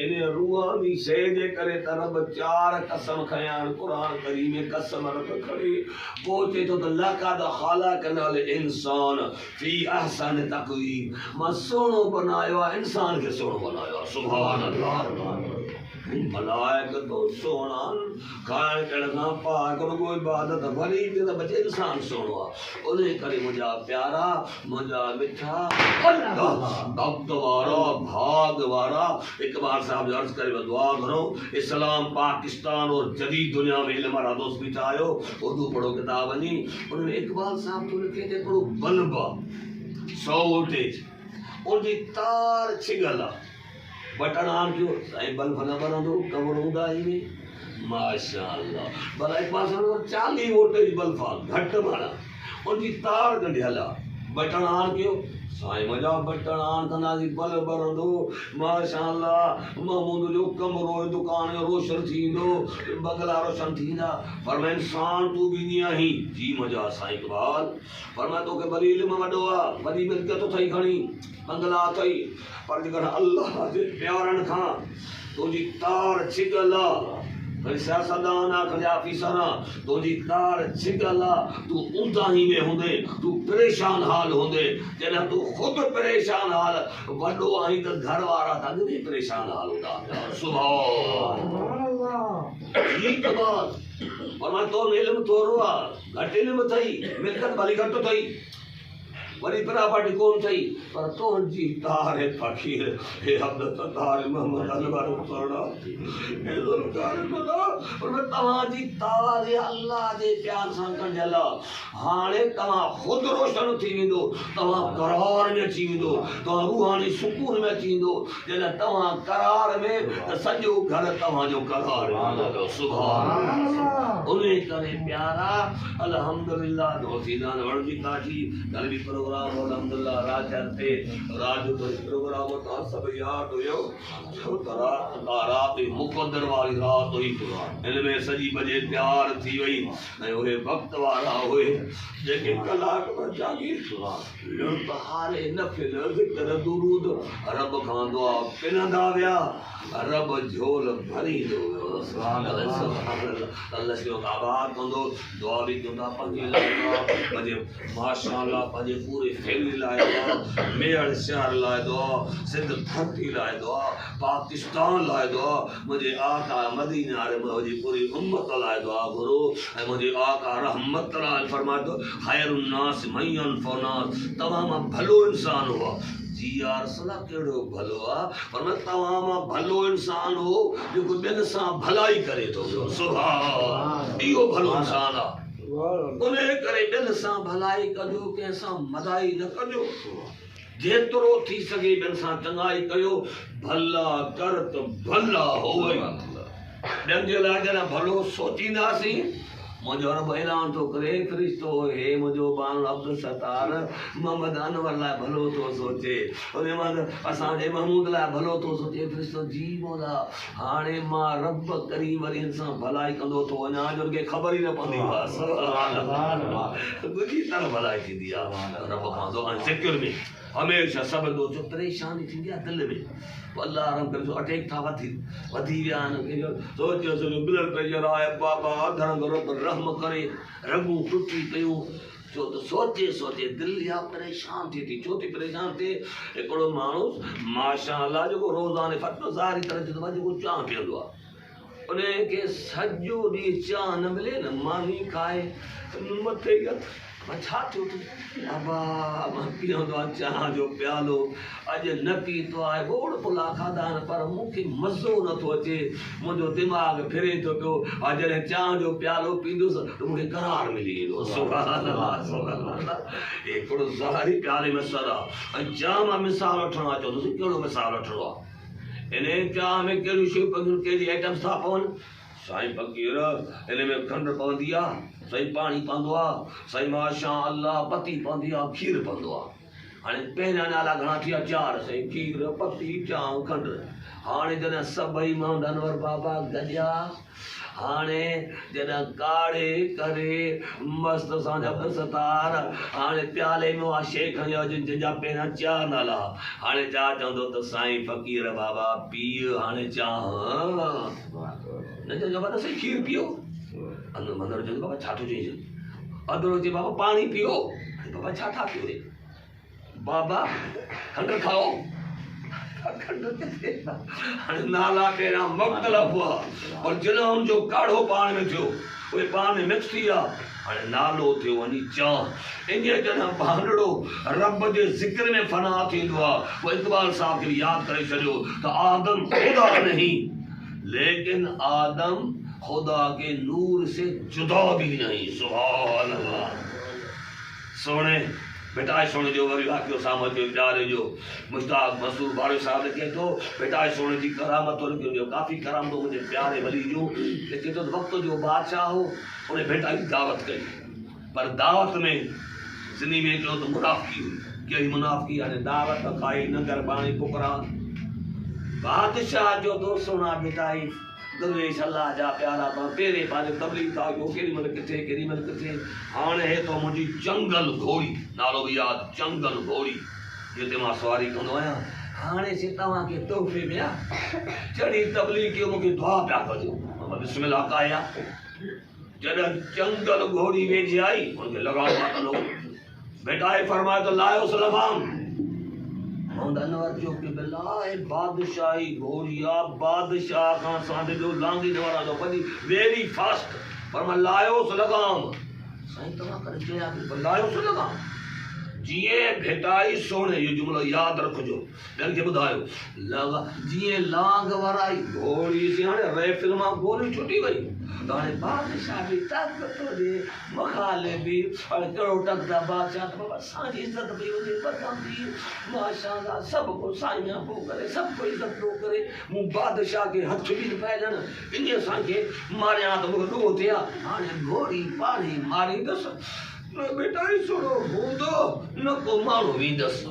इन रूहानी शइ जे करे त रब 4 कसम खयां क़ुरान करीम में कसम रख खड़े पोइ चए थो त लक़द ख़लक़नल इंसान फी अहसन तक़वीम मां सुहिणो बनायो आहे इंसान खे सुहिणो बनायो आहे सुभान अल्लाह मलाइक तो सोना खाइण पीअण खां पाक रुगो इबादत वरी त बचे इंसान सुहिणो आहे उन करे मुंहिंजा प्यारा मुंहिंजा मिठा वक़्त वारा भाग वारा इकबाल साहब जो अर्ज़ करे दुआ करो इस्लाम पाकिस्तान और जदीद दुनिया में इल्म वारा दोस्त बीठा आयो उर्दू पढ़ो किताब वञी उनमें इकबाल साहब तो लिखे थे हिकिड़ो बल्ब आहे 100 वोल्टेज उनजी तार छिगल आहे बटन ऑन कयो साईं बल्ब न ॿरंदो कमर हूंदा ही में माशाअल्लाह भला हिकु पासे 40 वोल्टेज बल्ब आहे घटि माना उनजी तार ॻंढियल आहे बटन ऑन कयो साईं मुंहिंजा बटन ऑन कंदासीं बल्ब ॿरंदो माशाअल्लाह महमूद जो कमरो दुकान जो रोशन थींदो बंगला रोशन थींदा पर मैं इंसान तूं बि ईअं ई जी मुंहिंजा साईं इकबाल पर मैं तोखे वरी इल्मु वॾो आहे वरी मिल्कियत अथई खणी बंगला अथई पर जेकर अल्लाह जे प्यारनि खां तुंहिंजी तार छिगल आहे वरी सियासतदान आखिर ऑफिसर तुंहिंजी तार छिगल आहे तूं ऊंदाही में हूंदे तूं परेशान हाल हूंदे जॾहिं तूं ख़ुदि परेशान हाल वॾो आहीं त घर वारा त अॻु में परेशान हाल हूंदा सुभाउ पर मां तो इल्मु थोरो आहे घटि इल्मु अथई मिल्कियत भली घटि अथई वरी प्रॉपर्टी कोन थई पर तुंहिंजी तार फ़कीर हे अब्द तार मोहम्मद अलवारो तोड़ा हे ज़ुल्फ़कार खुदा पर तव्हांजी तार अल्लाह जे प्यार सां कंजल हाणे तव्हां ख़ुदि रोशन थी वेंदो तव्हां करार में अची वेंदो तव्हां रूहानी सुकून में अची वेंदो जॾहिं तव्हां करार में त सॼो घर तव्हांजो करार में सुभान अल्लाह उन करे प्यारा अल्हम्दुलिल्लाह दोस्तीदान वणजी काठी कल भी अल्हम्दुलिल्लाह राजते राज तो प्रोग्राम था सब याद हुयो छो तरा रात मुकद्दर वाली रात हुई इनमें सजी बजे प्यार थी वई ऐं उहे वक्त वारा हुए जेके कलाक में जागी बहारे नफिल ज़िक्र दुरूद रब खां दुआ पिनंदा विया रब झोल भरींदो सुभान अल्लाह अल्लाह जो आबाद कंदो दुआ भी कंदा पंहिंजे लाइ पंहिंजे माशाअल्लाह पंहिंजे पूरे फैमिली लाइ दुआ मेड़ शहर लाइ दुआ सिंध धरती लाइ दुआ पाकिस्तान लाइ दुआ मुंहिंजे आका मदीना वारे मुंहिंजी पूरी उम्मत लाइ दुआ घुरो ऐं मुंहिंजे आका रहमत लाइ फरमायो खैरुन नास मय्यन फनास तमामु भलो इंसान हुआ जी यार सला केड़ो भलो आ पर मैं तमाम भलो इंसान हो जो ॿियनि सां भलाई करे थो सुभान इहो भलो इंसान आ उन करे ॿियनि सां भलाई कजो कंहिं सां मदाई न कजो जेतिरो थी सघे ॿियनि सां चङाई कयो भला कर त भला होवे ॿियनि जे लाइ जॾहिं भलो सोचींदासीं मुझो रब ऐलान तो करे फरिश्तो हे मुझो बान अब्दुल सत्तार मोहम्मद अनवर लाइ भलो तो सोचे उन मां असांजे महमूद लाइ भलो तो सोचे फरिश्तो जी मौला हाणे मां रब करीम वरी इंसान भलाई कंदो तो वञा जो के ख़बर ही न पवंदी सुभान अल्लाह दूसरी तरह भलाई थींदी आहे रब खां दुआ ज़िक्र में हमेशा सब जो परेशानी थींदी आहे दिल में अल्लाह रब करे अटैक था वधी विया आहिनि सोचियो ब्लड प्रेशर आहे बाबा धर्म रब रहम करे रगूं टुटी पियूं छो त सोचे सोचे दिल या परेशान थी छो थी परेशान थिए हिकिड़ो माण्हू माशाअल्लाह जेको रोज़ाने फटो ज़ारी तरह जो जेको चांहि पीअंदो आहे उनखे सॼो ॾींहुं चांहि न मिले न मानी खाए मथे छा थियो बाबा मां पीअंदो आहे चांहि जो प्यालो अॼु न पीतो आहे गोड़ पुला खाधा आहिनि पर मूंखे मज़ो नथो अचे मुंहिंजो दिमाग़ फिरे थो पियो जॾहिं चांहि जो प्यालो पींदुसि त मूंखे करार मिली वेंदो हिकिड़ो ज़ाहिरी प्याले में सर आहे ऐं चांहि मां मिसाल वठणु आहे चवंदुसि कहिड़ो मिसाल वठिणो आहे इन चांहि में कहिड़ियूं शयूं पवंदियूं कहिड़ी आइटम्स था पवनि साईं फ़क़ीर इन में खंडु पवंदी आहे साईं पाणी पवंदो आहे साईं माशा अल्लाह पती पवंदी आहे खीर पवंदो आहे हाणे पहिरियां नाला घणा थिया 4 साईं खीर पती चांहि खंड हाणे जॾहिं सभई मोहम्मद अनवर बाबा गॾिया हाणे जॾहिं काढ़े करे मस्त असांजा सतार हाणे प्याले में उहा शइ खणी आयो जंहिंजा पहिरियां 4 नाला हाणे छा चवंदो त साईं फ़क़ीर बाबा पीउ हाणे चांहि न चइजो बाबा साईं खीर पीओ मंदर चवंदो बाबा छा थो चई अदरो चए बाबा पाणी पीओ बाबा छा था पियो बाबा खंड खाओ हाणे नाला पहिरियां मुख़्तलिफ़ हुआ और जॾहिं हुनजो काढ़ो पाण में थियो उहे पाण में मिक्स थी विया हाणे नालो थियो वञी चांहि इन जॾहिं भांडड़ो रब जे ज़िक्र में फना थींदो आहे पोइ इक़बाल साहब खे बि यादि करे छॾियो त आदम खुदा नहीं लेकिन आदम खुदा के नूर से जुदा भी नहीं सुभान अल्लाह सोने बेटा सोने जो वरी वाक़ियो साम्हूं अचे वीचारे जो मुश्ताक मसूर बारे साहब ने कहे तो बेटा सोने जी करामत जो काफ़ी करामतों मुझे प्यारे वली जो लेकिन तो वक्त जो बादशाह हो उन्हें बेटा की दावत करी पर दावत में सिंधी में जो तो मुनाफकी हुई कहिड़ी मुनाफकी हाणे दावत खाई नगर पाणी पुकरा बादशाह जो दोस्त सोना बेटा दरवेश अल्लाह जा प्यारा पाण पहिरें पंहिंजे तबलीग था कयो केॾी महिल किथे हाणे हे तो मुंहिंजी जंगल घोड़ी नालो बि यादि जंगल घोड़ी जिते मां सवारी कंदो आहियां हाणे से तव्हांखे तोहफ़े में चढ़ी तबलीग कयो मूंखे दुआ पिया कजो बिस्मिल्लाह काया जॾहिं जंगल घोड़ी वेझे आई हुनखे लगाम हलो बेटा फरमाए तो लायो सलाम अनवर जो कि बिलाए बादशाही घोड़िया बादशाह का साधे जो लांगी नवारा जो पदी वेरी फास्ट पर मैं लायो लगाम साईं तमा कर चया कि लायो लगाम जिए भेटाई सोने ये जुमलो याद रखजो ॿियनि खे ॿुधायो लगा जिए लांग वराई घोड़ी से हाणे रेफिल मां गोली छुटी वई त हाणे बादशाह बि ताक़त ॾे मखाले बि हाणे कहिड़ो टकदा बादशाह त बाबा असांजी इज़त पई वञे बदनामी माशाअल्लाह सभु को साईं पोइ करे सभु को इज़त पियो करे मूं बादशाह खे हथ बि न पाइजनि इन असांखे मारियां त मूंखे ॾोह थिया हाणे घोड़ी पाणी मारींदसि बेटा ई सोड़ो हूंदो न को माण्हू वेंदसि